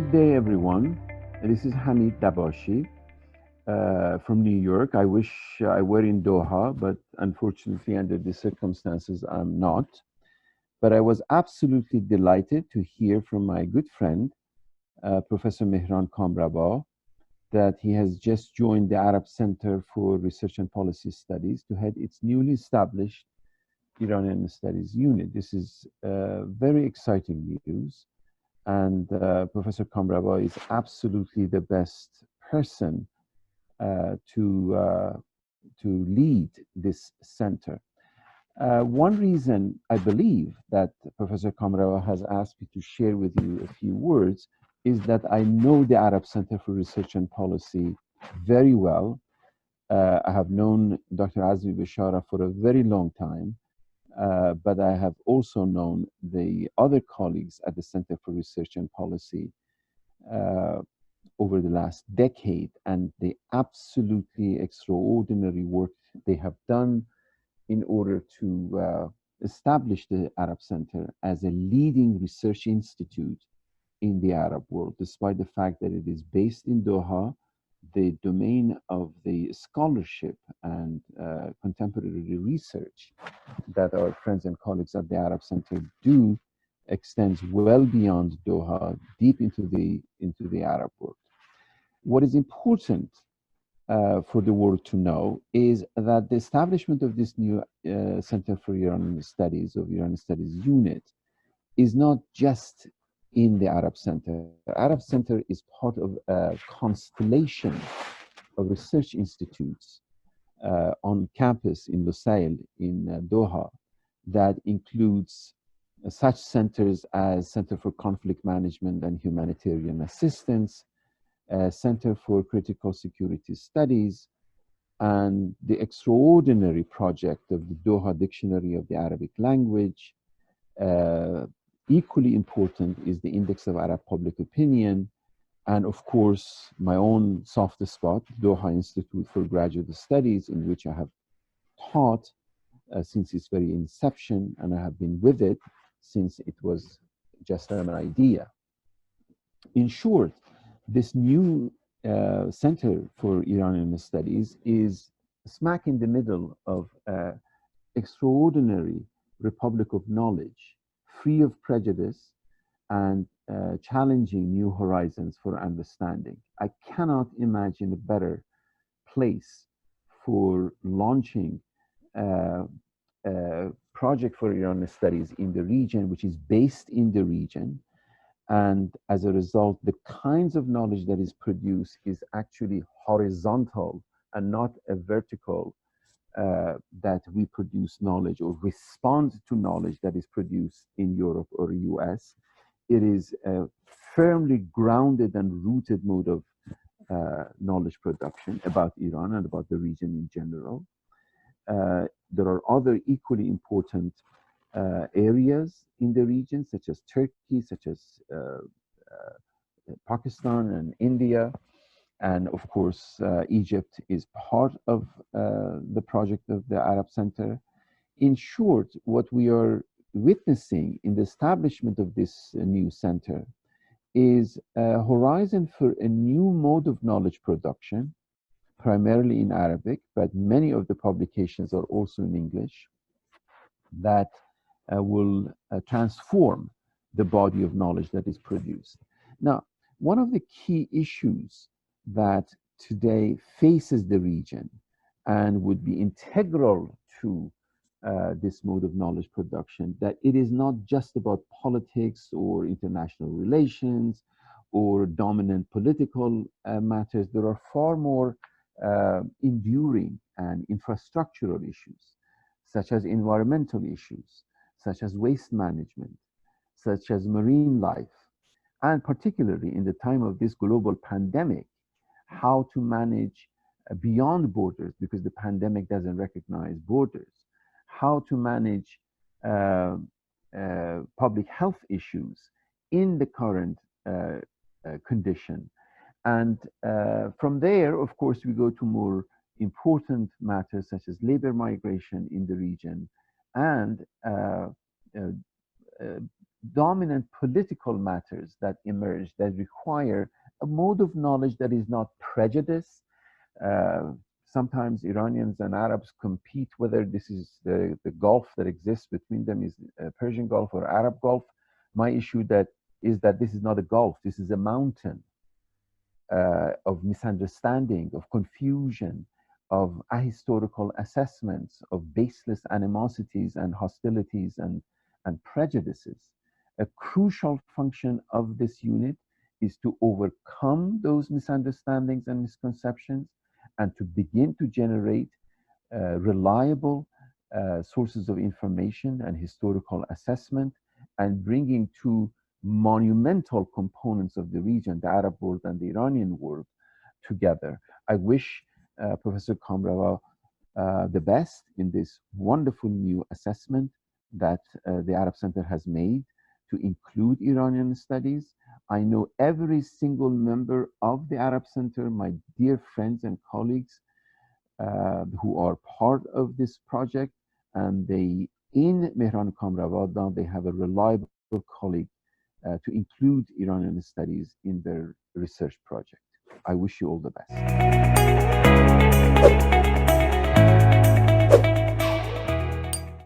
Good day, everyone. This is Hamid Dabashi from New York. I wish I were in Doha, but unfortunately, under the circumstances, I'm not. But I was absolutely delighted to hear from my good friend, Professor Mehran Kamraba, that he has just joined the Arab Center for Research and Policy Studies to head its newly established Iranian Studies unit. This is very exciting news. And Professor Kamraba is absolutely the best person to lead this center. One reason I believe that Professor Kamraba has asked me to share with you a few words is that I know the Arab Center for Research and Policy very well. I have known Dr. Azmi Bishara for a very long time. But I have also known the other colleagues at the Center for Research and Policy over the last decade, and the absolutely extraordinary work they have done in order to establish the Arab Center as a leading research institute in the Arab world, despite the fact that it is based in Doha. The domain of the scholarship and contemporary research that our friends and colleagues at the Arab Center do extends well beyond Doha, deep into the Arab world. What is important for the world to know is that the establishment of this new Center for Iranian Studies, of Iranian Studies unit, is not just in the Arab Center. The Arab Center is part of a constellation of research institutes on campus in Lusail in Doha that includes such centers as Center for Conflict Management and Humanitarian Assistance, Center for Critical Security Studies, and the extraordinary project of the Doha Dictionary of the Arabic Language. Equally important is the Index of Arab Public Opinion, and of course, my own soft spot, Doha Institute for Graduate Studies, in which I have taught since its very inception, and I have been with it since it was just an idea. In short, this new Center for Iranian Studies is smack in the middle of an extraordinary republic of knowledge, free of prejudice and challenging new horizons for understanding. I cannot imagine a better place for launching a project for Iranian studies in the region, which is based in the region. And as a result, the kinds of knowledge that is produced is actually horizontal and not a vertical, that we produce knowledge or respond to knowledge that is produced in Europe or US. It is a firmly grounded and rooted mode of knowledge production about Iran and about the region in general. There are other equally important areas in the region, such as Turkey, such as Pakistan and India. And of course, Egypt is part of the project of the Arab Center. In short, what we are witnessing in the establishment of this new center is a horizon for a new mode of knowledge production, primarily in Arabic, but many of the publications are also in English, that will transform the body of knowledge that is produced. Now, one of the key issues that today faces the region and would be integral to this mode of knowledge production, that it is not just about politics or international relations or dominant political matters. There are far more enduring and infrastructural issues, such as environmental issues, such as waste management, such as marine life, and particularly in the time of this global pandemic, how to manage beyond borders, because the pandemic doesn't recognize borders, how to manage public health issues in the current condition. And from there, of course, we go to more important matters such as labor migration in the region and dominant political matters that emerge that require a mode of knowledge that is not prejudice. Sometimes Iranians and Arabs compete whether this is the Gulf that exists between them is Persian Gulf or Arab Gulf. My issue is that this is not a Gulf, this is a mountain of misunderstanding, of confusion, of ahistorical assessments, of baseless animosities and hostilities and prejudices. A crucial function of this unit is to overcome those misunderstandings and misconceptions and to begin to generate reliable sources of information and historical assessment and bringing two monumental components of the region, the Arab world and the Iranian world, together. I wish Professor Kamrawa the best in this wonderful new assessment that the Arab Center has made to include Iranian studies. I know every single member of the Arab Center, my dear friends and colleagues who are part of this project, and in Mehran Kamrawad, they have a reliable colleague to include Iranian studies in their research project. I wish you all the best.